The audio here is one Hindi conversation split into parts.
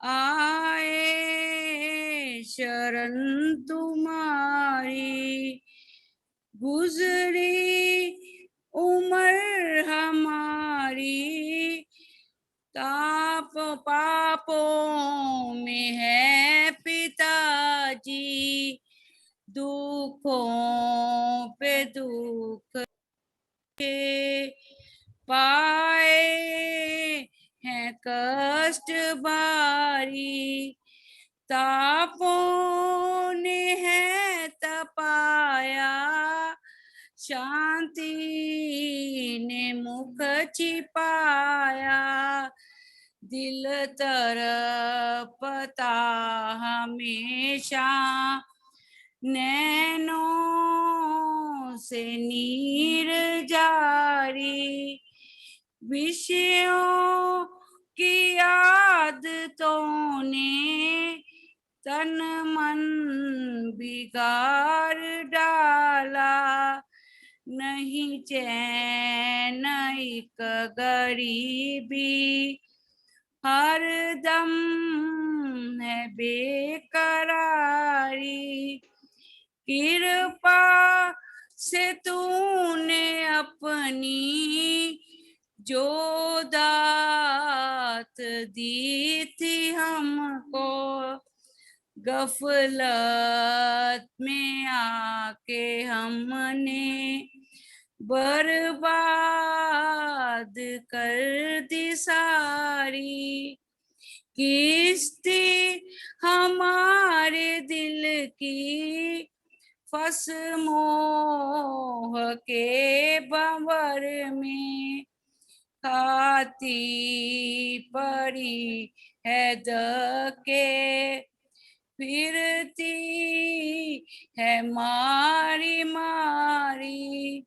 आए शरण तुम्हारी, गुजरी उम्र हमारी, ताप पापों में है पिताजी, दुखों पे दुख के पाए हैं कष्ट भारी, तापों ने है तपाया, शांति ने मुख छिपाया, दिल तरपता हमेशा, नैनों से नीर जारी, विषयों की आदतों ने तन मन बिगाड़ डाला, नहीं चैन एक गरीबी, हर दम है बेकरारी, कृपा से तूने अपनी जो दात दी थी हमको, गफलत में आके हमने बर्बाद कर दी सारी, किस्ती हमारे दिल की फस मोह के भंवर में, खाती पड़ी है धक्के, फिरती है मारी मारी,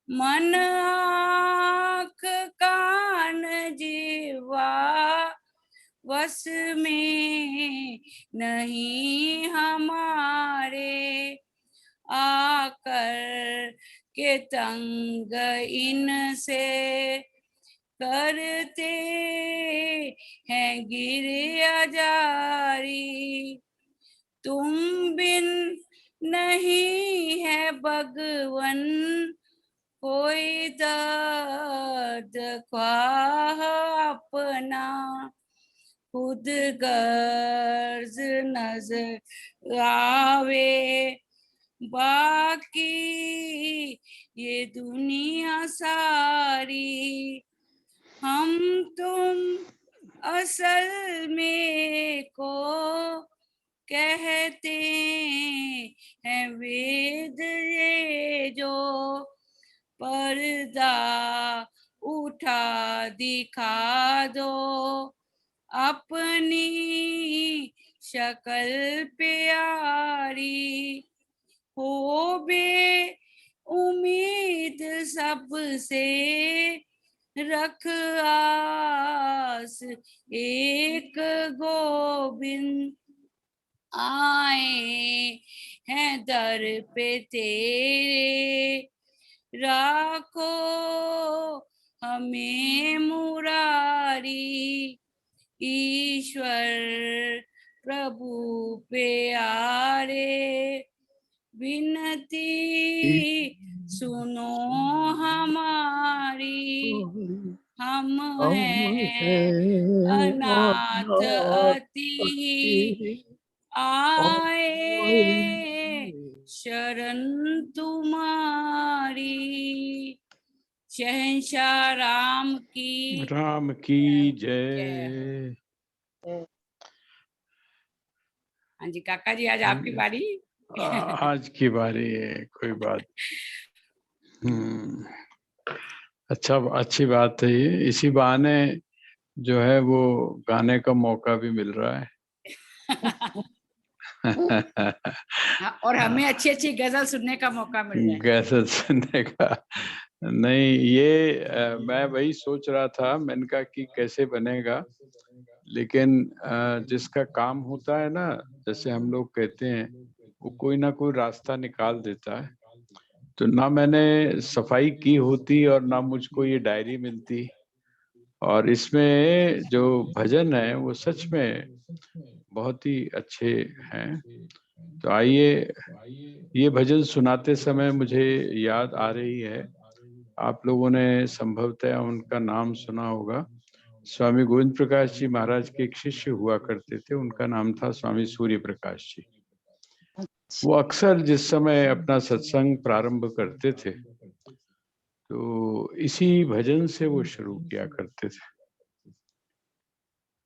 मन आँख कान जीवा वश में नहीं हमारे, आकर के तंग इनसे करते हैं गिरिया जारी, तुम बिन नहीं है भगवन कोई दर्द ख्वाह अपना, खुद गर्ज नजर आवे बाकी ये दुनिया सारी, हम तुम असल में को कहते हैं वेद ये जो, पर्दा उठा दिखा दो अपनी शक्ल प्यारी, हो बे उम्मीद सबसे रख आस एक गोविंद, आए हैं दर पे तेरे, राखो हमें मुरारी, ईश्वर प्रभु प्यारे विनती सुनो हमारी, हम हैं अनाथ अति, आए शरण तुम्हारी। शहंशाह राम की जय। हाँ जी काका जी, आज आपकी बारी। आज की बारी है, कोई बात। अच्छा, अच्छी बात है ये, इसी बहाने जो है वो गाने का मौका भी मिल रहा है। और हमें अच्छी अच्छी गजल सुनने का मौका मिल रहा है। गजल सुनने का नहीं, ये मैं वही सोच रहा था, मैंने कहा कि कैसे बनेगा, लेकिन जिसका काम होता है ना, जैसे हम लोग कहते हैं, वो कोई ना कोई रास्ता निकाल देता है। तो ना मैंने सफाई की होती और ना मुझको ये डायरी मिलती। और इसमें जो भजन है वो सच में बहुत ही अच्छे हैं। तो आइए, ये भजन सुनाते समय मुझे याद आ रही है, आप लोगों ने संभवतः उनका नाम सुना होगा। स्वामी गोविंद प्रकाश जी महाराज के एक शिष्य हुआ करते थे, उनका नाम था स्वामी सूर्य प्रकाश जी। वो अक्सर जिस समय अपना सत्संग प्रारंभ करते थे तो इसी भजन से वो शुरू किया करते थे।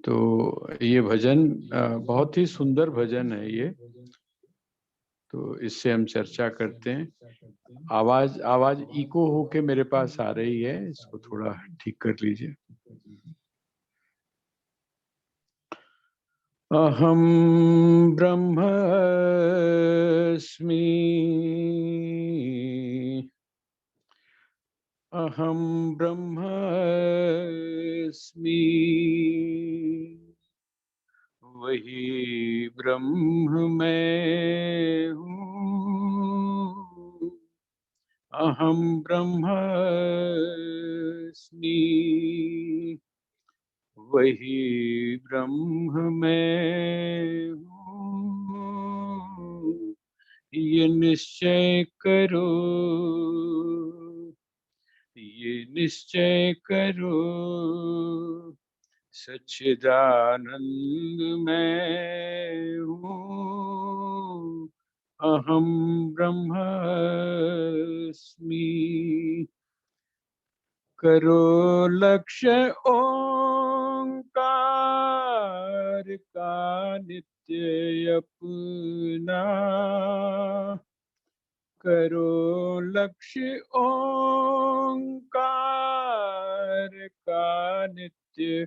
तो ये भजन बहुत ही सुंदर भजन है ये। तो इससे हम चर्चा करते हैं। आवाज आवाज इको होके मेरे पास आ रही है, इसको थोड़ा ठीक कर लीजिए। अहम ब्रह्मास्मि, अहम ब्रह्मास्मि, वही ब्रह्म मैं हूँ। अहम ब्रह्मास्मि, वही ब्रह्म मैं हूँ। ये निश्चय करो, ये निश्चय करो, सच्चिदानंद मैं हूँ। अहम ब्रह्मास्मि। करो लक्ष्य ओंकार का नित्य अपना, करो लक्ष्य ओंकार का नित्य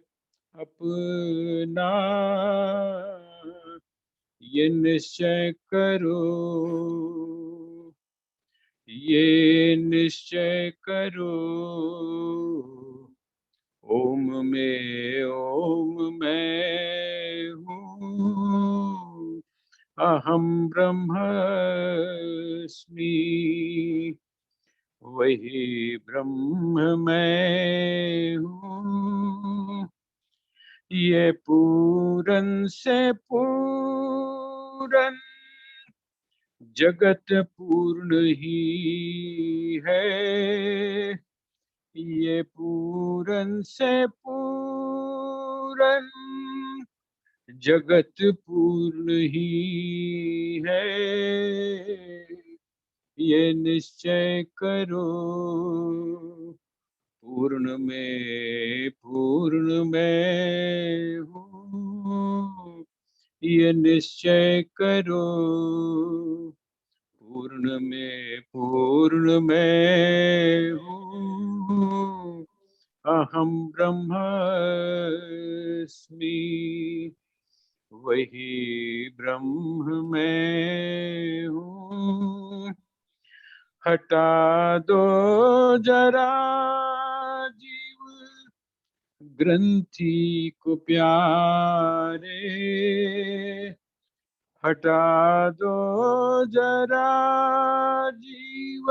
अपना। ये निश्चय करो, ये निश्चय करो, ओम मैं हूँ। अहम ब्रह्मास्मि, वही ब्रह्म मैं हूँ। ये पूरन से पूरन जगत पूर्ण ही है। ये पूरन से पूरन जगत पूर्ण ही है। ये निश्चय करो, पूर्ण में हूँ। ये निश्चय करो, पूर्ण में हूँ। अहम ब्रह्मास्मि, वही ब्रह्म मैं हूँ। हटा दो जरा जीव ग्रंथि को प्यारे, हटा दो जरा जीव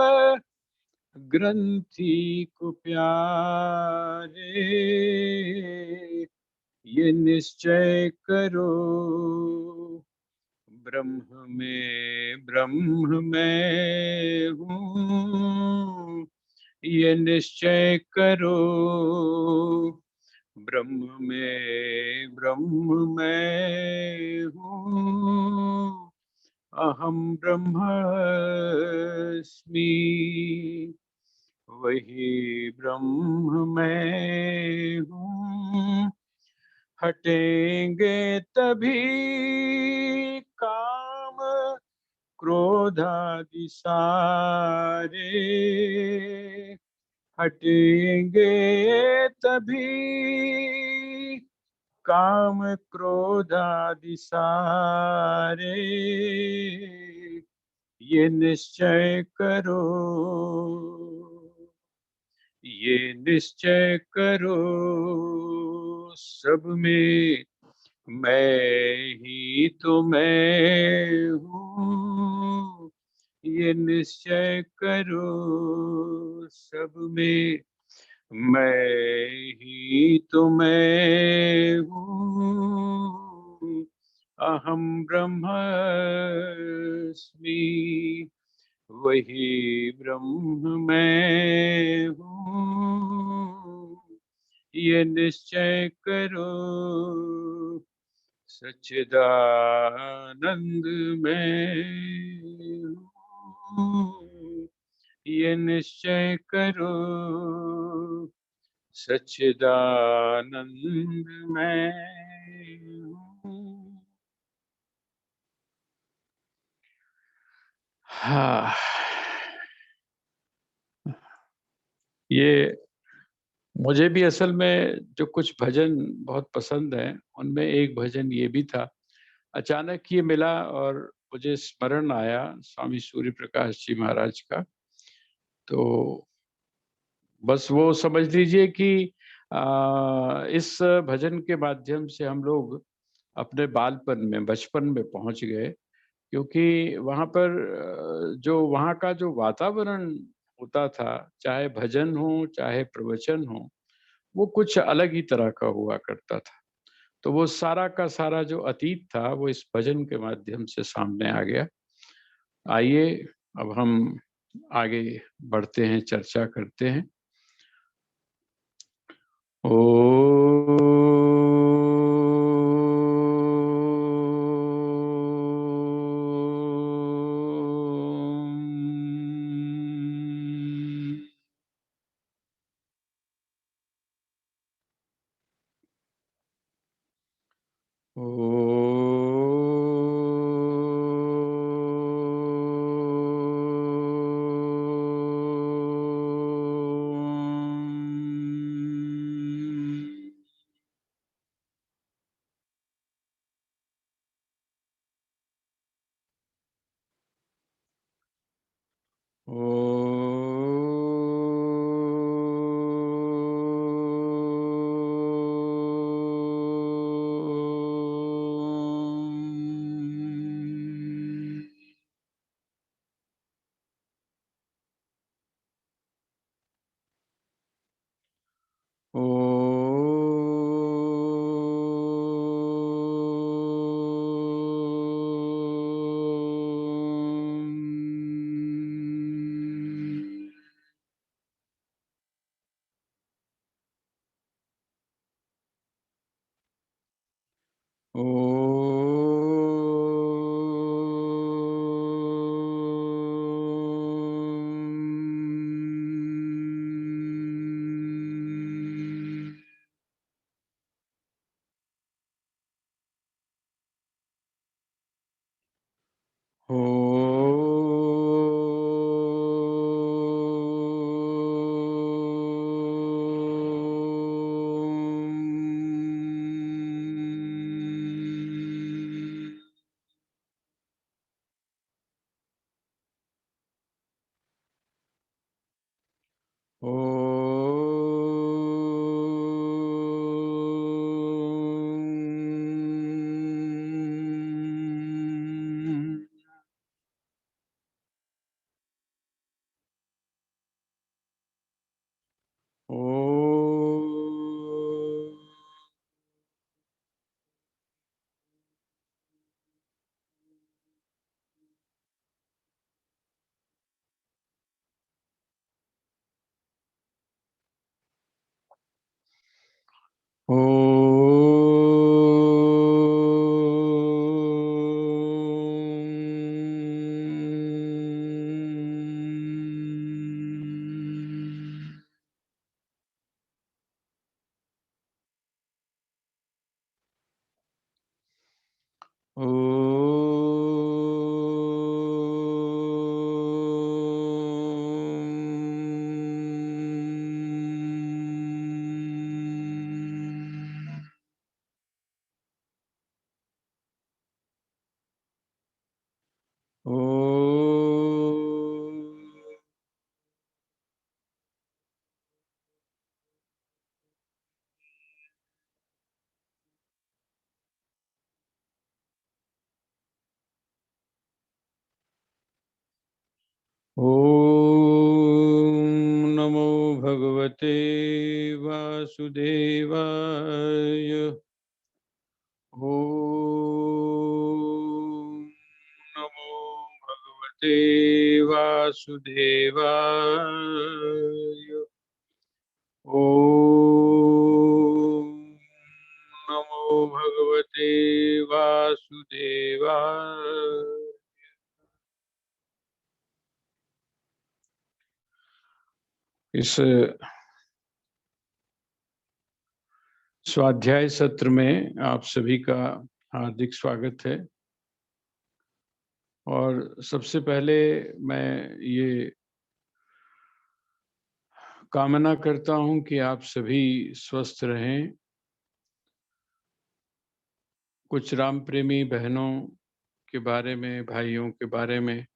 ग्रंथि को प्यारे। ये निश्चय करो, ब्रह्म मैं हूँ। ये निश्चय करो, ब्रह्म मैं हूँ। अहम ब्रह्मास्मि, वही ब्रह्म मैं हूँ। हटेंगे तभी काम क्रोध आदि सारे, हटेंगे तभी काम क्रोध आदि सारे। ये निश्चय करो, ये निश्चय करो, सब में मैं ही तो मैं हूँ। ये निश्चय करो सब में मैं ही तो मैं हूँ। अहम ब्रह्मास्मि, वही ब्रह्म मैं हूँ। ये निश्चय करो सच्चिदानंद में हूँ। ये निश्चय करो सच्चिदानंद में हूँ। हाँ, ये मुझे भी असल में जो कुछ भजन बहुत पसंद हैं, उनमें एक भजन ये भी था। अचानक ये मिला और मुझे स्मरण आया स्वामी सूर्य प्रकाश जी महाराज का। तो बस वो समझ लीजिए कि इस भजन के माध्यम से हम लोग अपने बालपन में, बचपन में पहुँच गए, क्योंकि वहाँ पर जो वहाँ का जो वातावरण होता था, चाहे भजन हो, चाहे प्रवचन हो, वो कुछ अलग ही तरह का हुआ करता था। तो वो सारा का सारा जो अतीत था, वो इस भजन के माध्यम से सामने आ गया। आइए, अब हम आगे बढ़ते हैं, चर्चा करते हैं। ओम। ओम। ओम। ओम। ओम। ओम। ओम। ओम। ओम। ओम। ओम। ओम नमो भगवते वासुदेवाय। ओम नमो भगवते वासुदेवाय। ओम नमो भगवते वासुदेवाय। इस स्वाध्याय सत्र में आप सभी का हार्दिक स्वागत है। और सबसे पहले मैं ये कामना करता हूं कि आप सभी स्वस्थ रहें। कुछ राम प्रेमी बहनों के बारे में, भाइयों के बारे में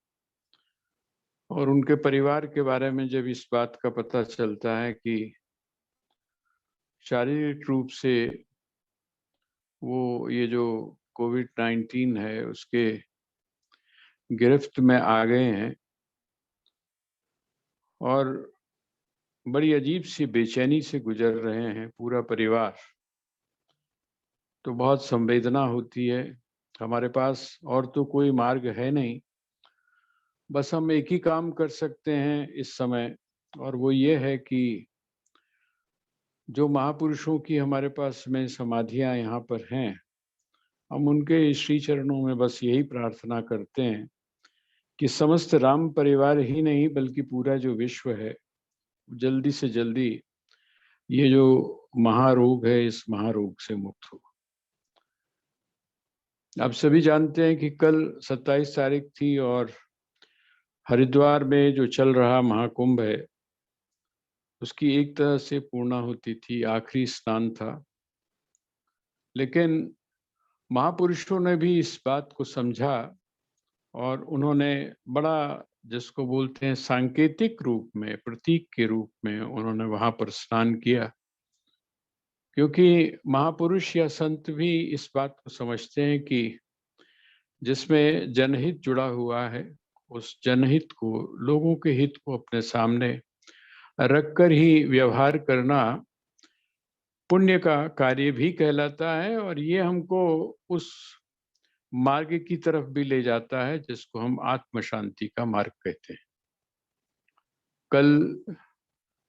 और उनके परिवार के बारे में जब इस बात का पता चलता है कि शारीरिक रूप से वो ये जो कोविड-19 है उसके गिरफ्त में आ गए हैं और बड़ी अजीब सी बेचैनी से गुजर रहे हैं पूरा परिवार, तो बहुत संवेदना होती है। हमारे पास और तो कोई मार्ग है नहीं, बस हम एक ही काम कर सकते हैं इस समय, और वो ये है कि जो महापुरुषों की हमारे पास में समाधियां यहाँ पर हैं, हम उनके श्री चरणों में बस यही प्रार्थना करते हैं कि समस्त राम परिवार ही नहीं बल्कि पूरा जो विश्व है जल्दी से जल्दी ये जो महारोग है इस महारोग से मुक्त हो। आप सभी जानते हैं कि कल 27 तारीख थी और हरिद्वार में जो चल रहा महाकुंभ है उसकी एक तरह से पूर्णाहुति थी, आखिरी स्नान था। लेकिन महापुरुषों ने भी इस बात को समझा और उन्होंने बड़ा, जिसको बोलते हैं सांकेतिक रूप में, प्रतीक के रूप में उन्होंने वहां पर स्नान किया, क्योंकि महापुरुष या संत भी इस बात को समझते हैं कि जिसमें जनहित जुड़ा हुआ है उस जनहित को, लोगों के हित को अपने सामने रखकर ही व्यवहार करना पुण्य का कार्य भी कहलाता है। और ये हमको उस मार्ग की तरफ भी ले जाता है जिसको हम आत्म शांति का मार्ग कहते हैं। कल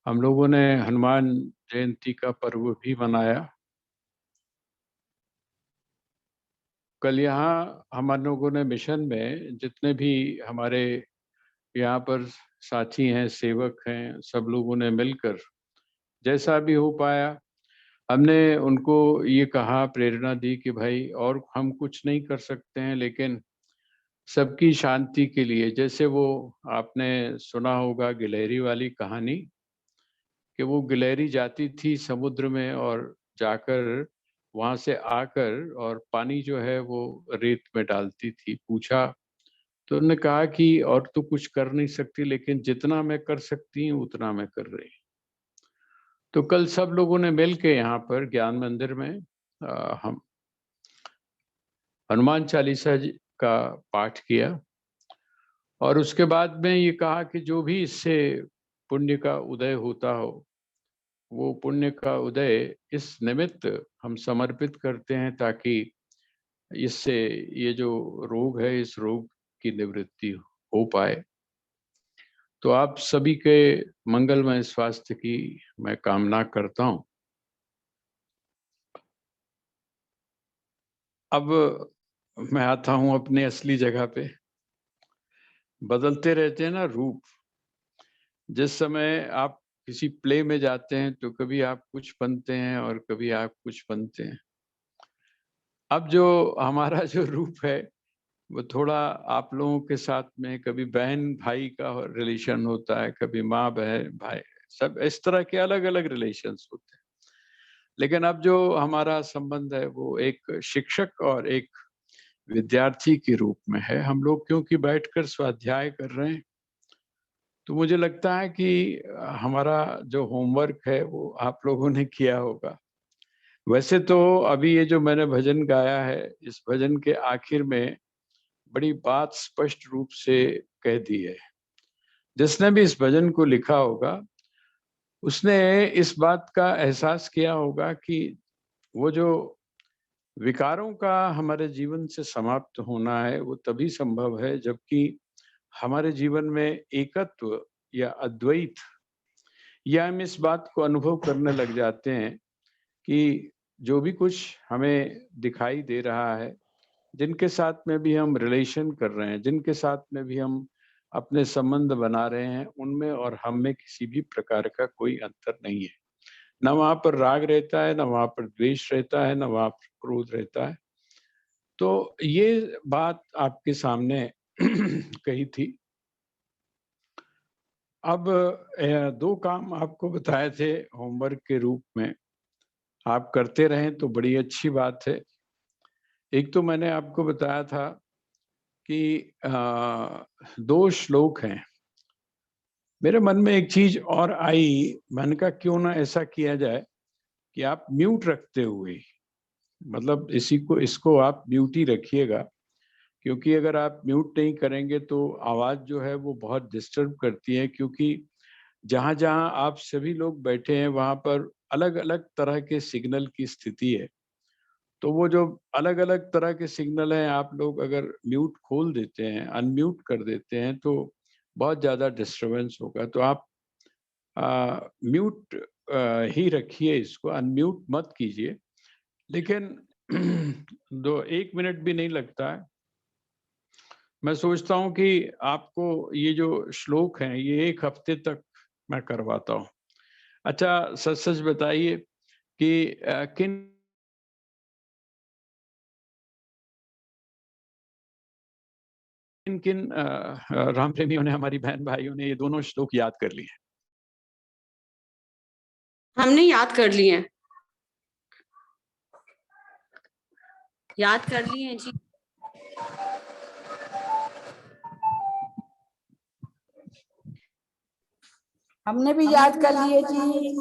हम लोगों ने हनुमान जयंती का पर्व भी मनाया। कल यहाँ हम लोगों ने मिशन में जितने भी हमारे यहाँ पर साथी हैं, सेवक हैं, सब लोगों ने मिलकर जैसा भी हो पाया हमने उनको ये कहा, प्रेरणा दी कि भाई और हम कुछ नहीं कर सकते हैं, लेकिन सबकी शांति के लिए, जैसे वो आपने सुना होगा गिलहरी वाली कहानी कि वो गिलहरी जाती थी समुद्र में और जाकर वहां से आकर और पानी जो है वो रेत में डालती थी। पूछा तो उन्होंने कहा कि और तो कुछ कर नहीं सकती, लेकिन जितना मैं कर सकती हूँ उतना मैं कर रही हूँ। तो कल सब लोगों ने मिल के यहाँ पर ज्ञान मंदिर में हम हनुमान चालीसा जी का पाठ किया और उसके बाद में ये कहा कि जो भी इससे पुण्य का उदय होता हो, वो पुण्य का उदय इस निमित्त हम समर्पित करते हैं ताकि इससे ये जो रोग है इस रोग की निवृत्ति हो पाए। तो आप सभी के मंगलमय स्वास्थ्य की मैं कामना करता हूं। अब मैं आता हूं अपने असली जगह पे। बदलते रहते हैं ना रूप। जिस समय आप किसी प्ले में जाते हैं तो कभी आप कुछ बनते हैं और कभी आप कुछ बनते हैं। अब जो हमारा जो रूप है वो थोड़ा आप लोगों के साथ में कभी बहन भाई का रिलेशन होता है, कभी माँ बहन भाई, सब इस तरह के अलग अलग रिलेशंस होते हैं। लेकिन अब जो हमारा संबंध है वो एक शिक्षक और एक विद्यार्थी के रूप में है। हम लोग क्योंकि बैठकर स्वाध्याय कर रहे हैं तो मुझे लगता है कि हमारा जो होमवर्क है वो आप लोगों ने किया होगा। वैसे तो अभी ये जो मैंने भजन गाया है, इस भजन के आखिर में बड़ी बात स्पष्ट रूप से कह दी है। जिसने भी इस भजन को लिखा होगा उसने इस बात का एहसास किया होगा कि वो जो विकारों का हमारे जीवन से समाप्त होना है वो तभी संभव है जबकि हमारे जीवन में एकत्व या अद्वैत, या हम इस बात को अनुभव करने लग जाते हैं कि जो भी कुछ हमें दिखाई दे रहा है, जिनके साथ में भी हम रिलेशन कर रहे हैं, जिनके साथ में भी हम अपने संबंध बना रहे हैं, उनमें और हम में किसी भी प्रकार का कोई अंतर नहीं है। ना वहाँ पर राग रहता है, ना वहाँ पर द्वेष रहता है, ना वहाँ पर क्रोध रहता है। तो ये बात आपके सामने कही थी। अब 2 काम आपको बताए थे होमवर्क के रूप में, आप करते रहें तो बड़ी अच्छी बात है। एक तो मैंने आपको बताया था कि 2 श्लोक हैं। मेरे मन में एक चीज़ और आई, मैंने कहा क्यों ना ऐसा किया जाए कि आप म्यूट रखते हुए, मतलब इसको आप म्यूट ही रखिएगा, क्योंकि अगर आप म्यूट नहीं करेंगे तो आवाज़ जो है वो बहुत डिस्टर्ब करती है, क्योंकि जहाँ-जहाँ आप सभी लोग बैठे हैं वहाँ पर अलग-अलग तरह के सिग्नल की स्थिति है। तो वो जो अलग-अलग तरह के सिग्नल हैं, आप लोग अगर म्यूट खोल देते हैं, अनम्यूट कर देते हैं तो बहुत ज़्यादा डिस्टर्बेंस होगा। तो आप म्यूट ही रखिए इसको, अनम्यूट मत कीजिए। लेकिन 1 मिनट भी नहीं लगता है। मैं सोचता हूँ कि आपको ये जो श्लोक हैं, ये 1 हफ्ते तक मैं करवाता हूँ। अच्छा, सच-सच बताइए कि किन किन राम प्रेमियों ने, हमारी बहन-भाइयों ने ये दोनों श्लोक याद कर लिए? हमने याद कर लिए हैं। याद कर लिए हैं जी। हमने भी याद कर लिए जी।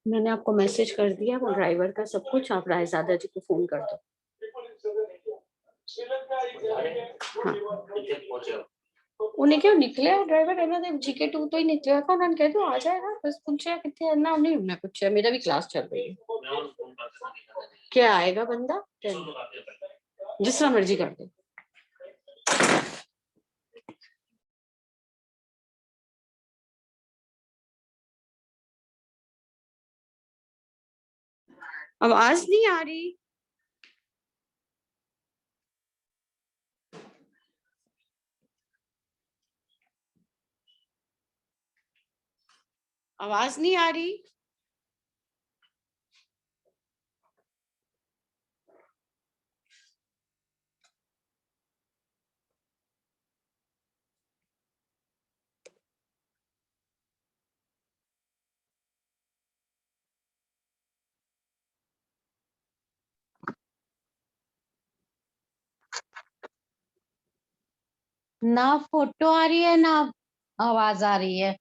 मैंने आपको मैसेज कर दिया वो ड्राइवर का सब कुछ, आप रायजादा जी को फोन कर दो। हाँ। उन्हें क्यों निकले ड्राइवर है जीके 2 तो ही निकला था, उन्होंने कह दो आ जाएगा, बस पूछे कितने ना, उन्हें हमने पूछा, मेरा भी क्लास चल रही है। क्या आएगा बंदा, जिस तरह मर्जी कर दे। आवाज नहीं आ रही। आवाज नहीं आ रही। ना फोटो आ रही है ना आवाज आ रही है।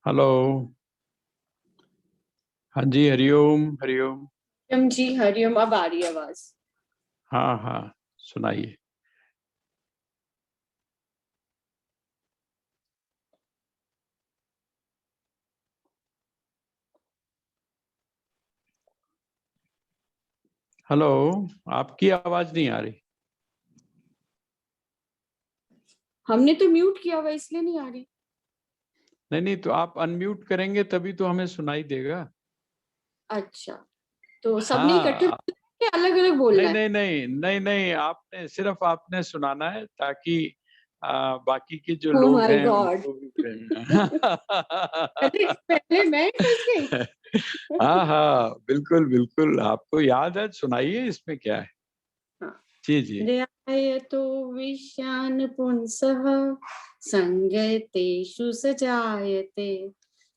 हेलो। हाँ जी, हरिओम, हरिओम। जी हरिओम, अब आ रही है आवाज। हाँ, हाँ, सुनाइए। हेलो, आपकी आवाज नहीं आ रही। हमने तो म्यूट किया हुआ इसलिए नहीं आ रही। नहीं नहीं, तो आप अनम्यूट करेंगे तभी तो हमें सुनाई देगा। अच्छा, तो सबने इकट्ठे हाँ, अलग अलग बोलना नहीं है? नहीं नहीं नहीं नहीं, आपने सिर्फ आपने सुनाना है ताकि बाकी के जो ओह लोग माय हैं गॉड, उनको भी पहले मैं फंस गई। हाँ हाँ, बिल्कुल बिल्कुल, आपको याद है, सुनाइए, इसमें क्या है। हाँ। जी जी। ध्यायतो विषयान् पुंसः संगतेषु सजायते,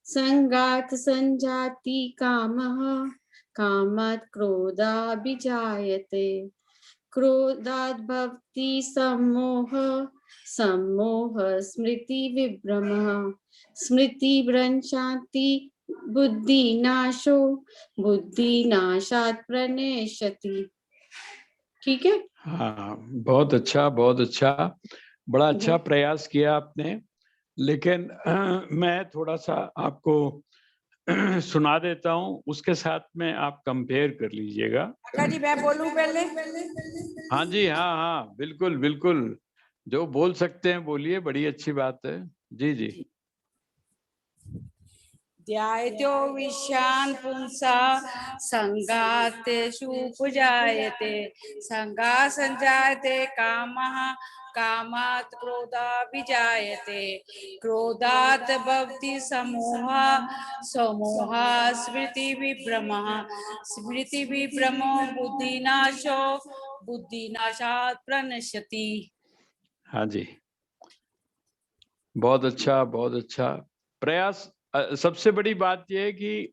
संगात् संजाति कामः, कामात् क्रोधाभिजायते, क्रोधात् भवति सम्मोहः, सम्मोहः स्मृतिविभ्रमः, स्मृतिभ्रंशान्ति बुद्धिनाशो, बुद्धिनाशात् प्रणश्यति। ठीक है। हाँ, बहुत अच्छा बहुत अच्छा, बड़ा अच्छा प्रयास किया आपने। लेकिन मैं थोड़ा सा आपको सुना देता हूँ, उसके साथ में आप कंपेयर कर लीजिएगा। काका जी मैं बोलूं पहले? हाँ जी, हाँ हाँ, बिल्कुल बिल्कुल, जो बोल सकते हैं बोलिए, बड़ी अच्छी बात है। जी जी। ध्यायतो विषयान् पुंसः संगातेषु उपजायते, संगात् संजायते कामः, कामात् क्रोधाभिजायते, क्रोधात् भवति सम्मोहः, सम्मोहात् स्मृतिविभ्रमः, स्मृतिविभ्रमो बुद्धिनाशो, बुद्धिनाशात् प्रणश्यति। हाँ जी, बहुत अच्छा बहुत अच्छा प्रयास। सबसे बड़ी बात यह है कि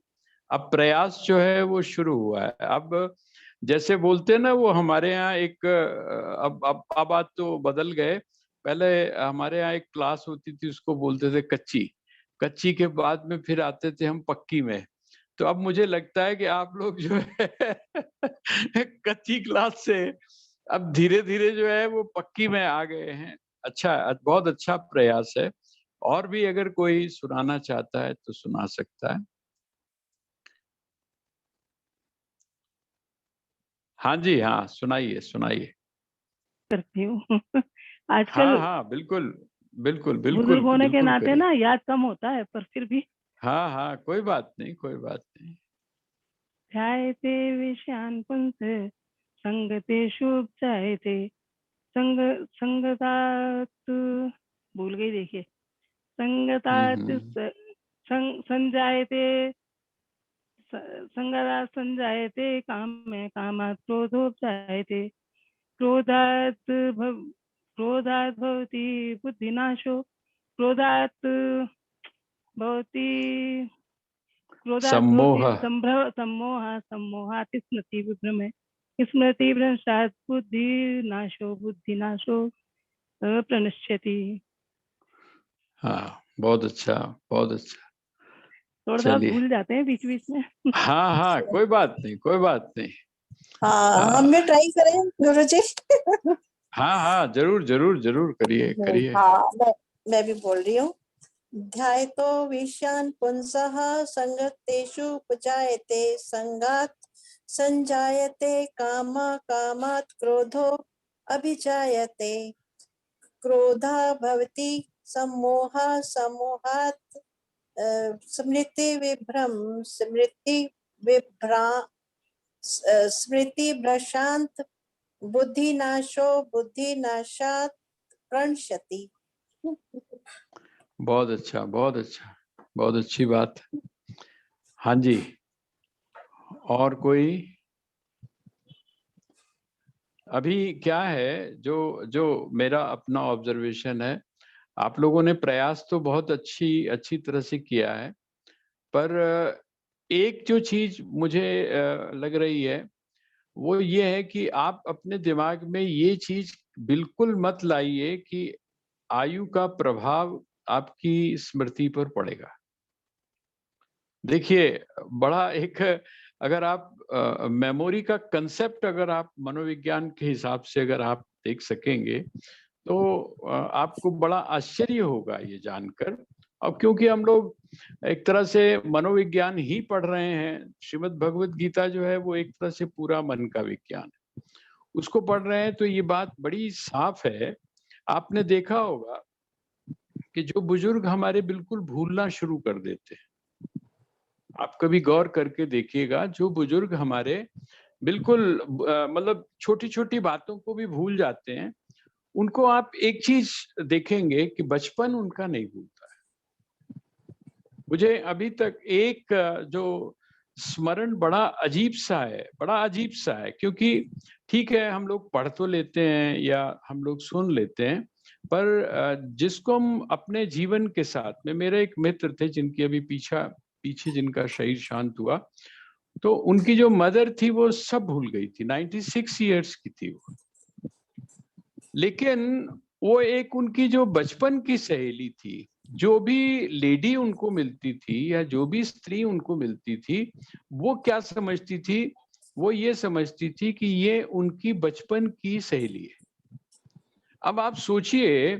अब प्रयास जो है वो शुरू हुआ है। अब जैसे बोलते हैं ना, वो हमारे यहाँ एक अब बात तो बदल गए। पहले हमारे यहाँ एक क्लास होती थी, उसको बोलते थे कच्ची, कच्ची के बाद में फिर आते थे हम पक्की में। तो अब मुझे लगता है कि आप लोग जो है कच्ची क्लास से अब धीरे धीरे जो है वो पक्की में आ गए हैं। अच्छा, बहुत अच्छा प्रयास है। और भी अगर कोई सुनाना चाहता है तो सुना सकता है। हाँ जी, हाँ, सुनाइए सुनाइए। करती हूँ। हाँ आजकल हाँ, बिल्कुल बिल्कुल बिल्कुल बुजुर्ग होने के बिल्कुल नाते करिए। ना याद कम होता है, पर फिर भी हाँ हाँ, कोई बात नहीं कोई बात नहीं। ध्यायते विषयान् पुंसः संगतेषु उपजायते, संग संगतात्, भूल गई देखिए, संगतात् हम्म। संजायते, संगतात् संजायते कामे, कामात् क्रोधोपजायते, क्रोधात् क्रोधात् भवति बुद्धिनाशो, क्रोधात् भवति, क्रोधात् भवति सम्मोह। सम्मोहः, सम्मोहात् स्मृतिविभ्रमः, स्मृतिभ्रंशात् बुद्धिनाशो, बुद्धिनाशो प्रणश्यति। हाँ, बहुत अच्छा बहुत अच्छा। थोड़ा थोड़ा चलिए, भूल जाते हैं बीच बीच में। हाँ हाँ, कोई बात नहीं कोई बात नहीं। हाँ, हम भी ट्राई करें गुरुजी। हाँ हाँ, जरूर जरूर जरूर, करिए करिए। हाँ, मैं भी बोल रही हूँ। ध्यायतो विषयान् पुंसः संगतेषु उपजायते, संगात् संजायते काम, कामात् क्रोधो अभिजायते, क्रोधा भवति सम्मोहः, सम्मोहात् स्मृतिभ्रंशात् बुद्धिनाशो, बुद्धिनाशात् प्रणश्यति। बहुत अच्छा बहुत अच्छा, बहुत अच्छी बात। हाँ जी, और कोई? अभी क्या है, जो जो मेरा अपना ऑब्जर्वेशन है, आप लोगों ने प्रयास तो बहुत अच्छी अच्छी तरह से किया है, पर एक जो चीज मुझे लग रही है वो ये है कि आप अपने दिमाग में ये चीज बिल्कुल मत लाइए कि आयु का प्रभाव आपकी स्मृति पर पड़ेगा। देखिए, बड़ा एक, अगर आप मेमोरी का कंसेप्ट अगर आप मनोविज्ञान के हिसाब से अगर आप देख सकेंगे तो आपको बड़ा आश्चर्य होगा ये जानकर। अब क्योंकि हम लोग एक तरह से मनोविज्ञान ही पढ़ रहे हैं, श्रीमद् भगवत गीता जो है वो एक तरह से पूरा मन का विज्ञान है, उसको पढ़ रहे हैं, तो ये बात बड़ी साफ है। आपने देखा होगा कि जो बुजुर्ग हमारे बिल्कुल भूलना शुरू कर देते हैं। आप कभी गौर करके देखिएगा, जो बुजुर्ग हमारे बिल्कुल मतलब छोटी छोटी बातों को भी भूल जाते हैं, उनको आप एक चीज देखेंगे कि बचपन उनका नहीं भूलता है। मुझे अभी तक एक जो स्मरण बड़ा अजीब सा है, क्योंकि ठीक है हम लोग पढ़ तो लेते हैं या हम लोग सुन लेते हैं, पर जिसको हम अपने जीवन के साथ में, मेरे एक मित्र थे जिनकी अभी पीछे जिनका शरीर शांत हुआ, तो उनकी जो मदर थी वो सब भूल गई थी, 96 ईयर्स की थी वो। लेकिन वो एक उनकी जो बचपन की सहेली थी, जो भी लेडी उनको मिलती थी या जो भी स्त्री उनको मिलती थी, वो क्या समझती थी? वो ये समझती थी कि ये उनकी बचपन की सहेली है। अब आप सोचिए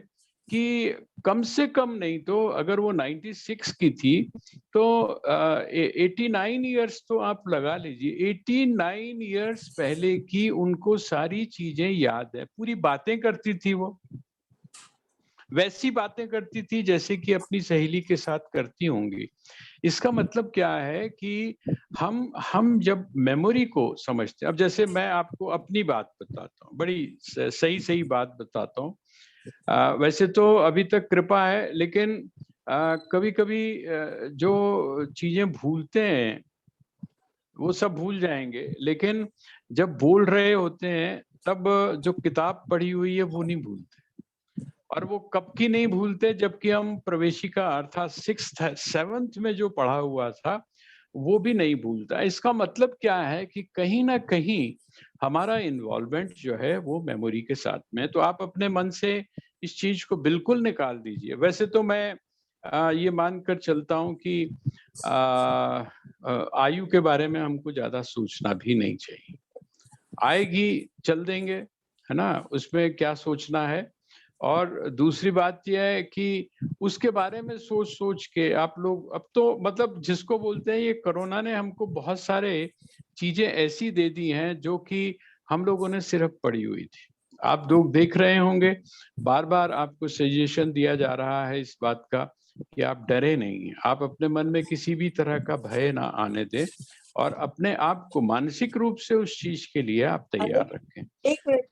कि कम से कम नहीं तो अगर वो 96 की थी तो 89 ईयर्स तो आप लगा लीजिए, 89 ईयर्स पहले की उनको सारी चीजें याद है, पूरी बातें करती थी वो, वैसी बातें करती थी जैसे कि अपनी सहेली के साथ करती होंगी। इसका मतलब क्या है कि हम जब मेमोरी को समझते हैं, अब जैसे मैं आपको अपनी बात बताता हूँ, बड़ी सही बात बताता हूँ। वैसे तो अभी तक कृपा है, लेकिन कभी कभी जो चीजें भूलते हैं वो सब भूल जाएंगे, लेकिन जब बोल रहे होते हैं तब जो किताब पढ़ी हुई है वो नहीं भूलते। और वो कब की नहीं भूलते, जबकि हम प्रवेशिका अर्थात 6th 7th में जो पढ़ा हुआ था वो भी नहीं भूलता। इसका मतलब क्या है कि कहीं ना कहीं हमारा इन्वॉल्वमेंट जो है वो मेमोरी के साथ में। तो आप अपने मन से इस चीज को बिल्कुल निकाल दीजिए। वैसे तो मैं ये मानकर चलता हूँ कि आयु के बारे में हमको ज्यादा सोचना भी नहीं चाहिए, आएगी चल देंगे, है ना, उसमें क्या सोचना है। और दूसरी बात यह है कि उसके बारे में सोच सोच के आप लोग अब तो मतलब जिसको बोलते हैं, ये कोरोना ने हमको बहुत सारे चीजें ऐसी दे दी हैं जो कि हम लोगों ने सिर्फ पढ़ी हुई थी। आप लोग देख रहे होंगे, बार बार आपको सजेशन दिया जा रहा है इस बात का कि आप डरे नहीं, आप अपने मन में किसी भी तरह का भय ना आने दें और अपने आप को मानसिक रूप से उस चीज के लिए आप तैयार रखें। एक मिनट।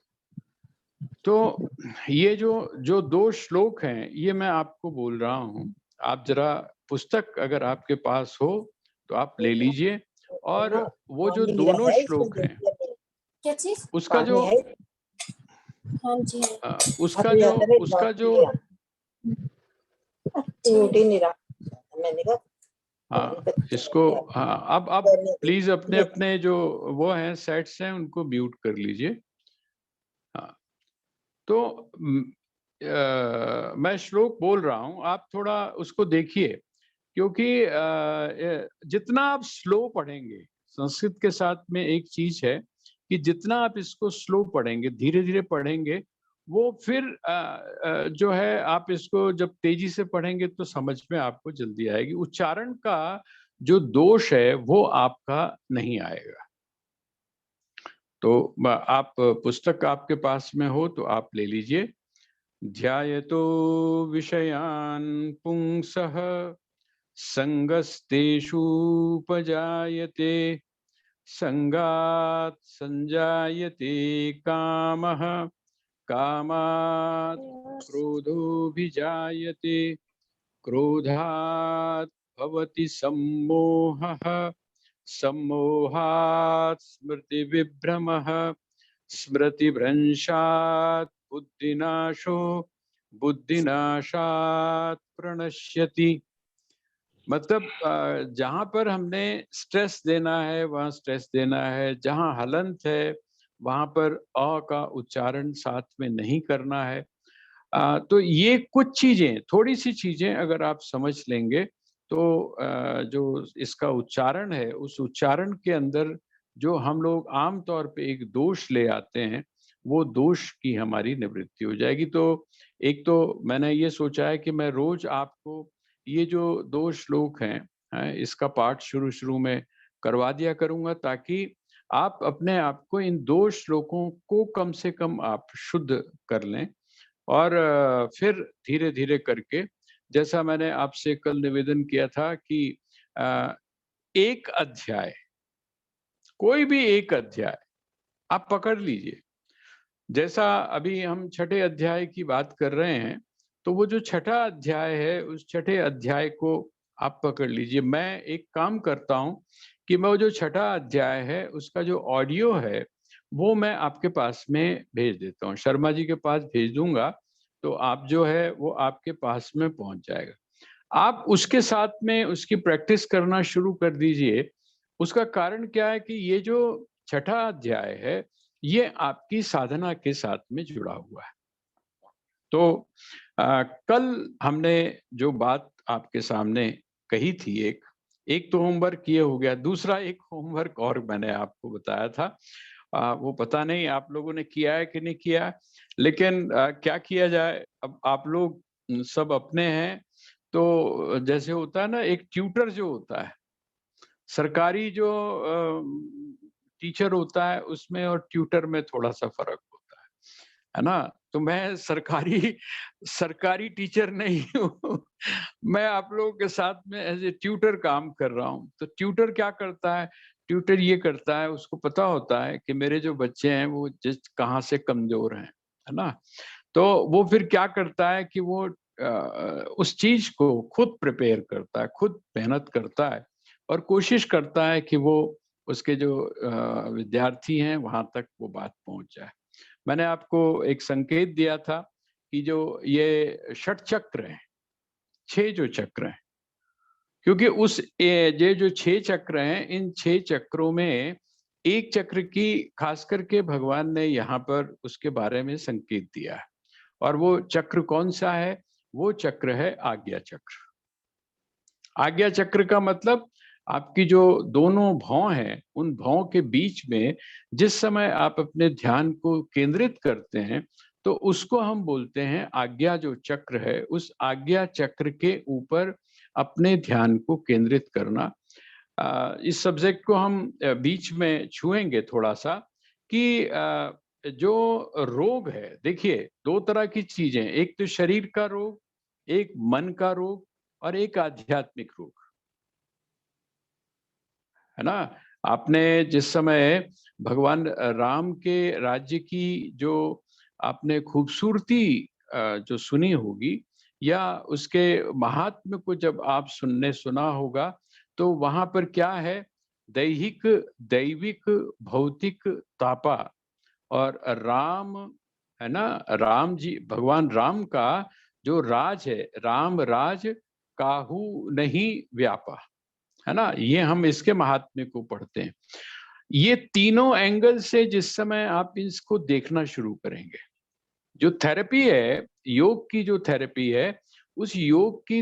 तो ये जो 2 श्लोक हैं ये मैं आपको बोल रहा हूँ, आप जरा पुस्तक अगर आपके पास हो तो आप ले लीजिए। और वो जो दोनों श्लोक हैं क्या चीज? उसका जो हाँ जी। उसका जो मैंने कहा हाँ इसको हाँ, अब प्लीज अपने अपने जो वो हैं सेट्स हैं उनको म्यूट कर लीजिए। हाँ तो मैं श्लोक बोल रहा हूँ, आप थोड़ा उसको देखिए, क्योंकि जितना आप स्लो पढ़ेंगे, संस्कृत के साथ में एक चीज है कि जितना आप इसको स्लो पढ़ेंगे, धीरे धीरे पढ़ेंगे, वो फिर जो है आप इसको जब तेजी से पढ़ेंगे तो समझ में आपको जल्दी आएगी। उच्चारण का जो दोष है वो आपका नहीं आएगा। तो आप पुस्तक आपके पास में हो तो आप ले लीजिए। ध्यायतो विषयान् पुंसः संगस्तेषूपजायते संगात् संजायते कामः कामात् क्रोधोऽभिजायते क्रोधात् भवति सम्मोहः सम्मोहात् स्मृतिविभ्रमः स्मृतिभ्रंशात् बुद्धिनाशो बुद्धिनाशात् प्रणश्यति। मतलब जहां पर हमने स्ट्रेस देना है वहां स्ट्रेस देना है, जहां हलंत है वहां पर अ का उच्चारण साथ में नहीं करना है। तो ये कुछ चीजें, थोड़ी सी चीजें अगर आप समझ लेंगे तो जो इसका उच्चारण है उस उच्चारण के अंदर जो हम लोग आम तौर पे एक दोष ले आते हैं वो दोष की हमारी निवृत्ति हो जाएगी। तो एक तो मैंने ये सोचा है कि मैं रोज आपको ये जो 2 श्लोक हैं इसका पाठ शुरू में करवा दिया करूंगा, ताकि आप अपने आप को इन 2 श्लोकों को कम से कम आप शुद्ध कर लें और फिर धीरे धीरे करके जैसा मैंने आपसे कल निवेदन किया था कि एक अध्याय, कोई भी एक अध्याय आप पकड़ लीजिए। जैसा अभी हम छठे अध्याय की बात कर रहे हैं, तो वो जो छठा अध्याय है, उस छठे अध्याय को आप पकड़ लीजिए। मैं एक काम करता हूं कि मैं वो जो छठा अध्याय है उसका जो ऑडियो है वो मैं आपके पास में भेज देता हूँ, शर्मा जी के पास भेज दूंगा, तो आप जो है वो आपके पास में पहुंच जाएगा। आप उसके साथ में उसकी प्रैक्टिस करना शुरू कर दीजिए। उसका कारण क्या है कि ये जो छठा अध्याय है ये आपकी साधना के साथ में जुड़ा हुआ है। तो कल हमने जो बात आपके सामने कही थी, एक तो होमवर्क ये हो गया, दूसरा एक होमवर्क और मैंने आपको बताया था, वो पता नहीं आप लोगों ने किया है कि नहीं किया, लेकिन क्या किया जाए, अब आप लोग सब अपने हैं, तो जैसे होता है ना, एक ट्यूटर जो होता है, सरकारी जो टीचर होता है उसमें और ट्यूटर में थोड़ा सा फर्क होता है ना। तो मैं सरकारी टीचर नहीं हूँ मैं आप लोगों के साथ में एज ए ट्यूटर काम कर रहा हूँ। तो ट्यूटर क्या करता है, ट्यूटर ये करता है, उसको पता होता है कि मेरे जो बच्चे हैं वो कहाँ से कमजोर हैं, है ना। तो वो फिर क्या करता है कि वो उस चीज को खुद प्रिपेयर करता है, खुद मेहनत करता है और कोशिश करता है कि वो उसके जो विद्यार्थी हैं वहां तक वो बात पहुंच जाए। मैंने आपको एक संकेत दिया था कि जो ये षट चक्र हैं, 6 जो चक्र हैं, क्योंकि ये जो 6 चक्र हैं, इन 6 चक्रों में एक चक्र की खास करके भगवान ने यहाँ पर उसके बारे में संकेत दिया है, और वो चक्र कौन सा है? वो चक्र है आज्ञा चक्र। आज्ञा चक्र का मतलब आपकी जो दोनों भौं हैं, उन भौं के बीच में जिस समय आप अपने ध्यान को केंद्रित करते हैं, तो उसको हम बोलते हैं आज्ञा जो चक्र है, उस आज्ञा चक्र के ऊपर अपने ध्यान को केंद्रित करना। इस सब्जेक्ट को हम बीच में छुएंगे थोड़ा सा कि जो रोग है, देखिए 2 तरह की चीजें, एक तो शरीर का रोग, एक मन का रोग और एक आध्यात्मिक रोग, है ना। आपने जिस समय भगवान राम के राज्य की जो आपने खूबसूरती जो सुनी होगी, या उसके महात्म्य को जब आप सुना होगा, तो वहां पर क्या है, दैहिक दैविक भौतिक तापा, और राम, है ना, राम जी, भगवान राम का जो राज है, राम राज काहू नहीं व्यापा, है ना, ये हम इसके महात्म्य को पढ़ते हैं। ये तीनों एंगल से जिस समय आप इसको देखना शुरू करेंगे, जो थेरेपी है, योग की जो थेरेपी है, उस योग की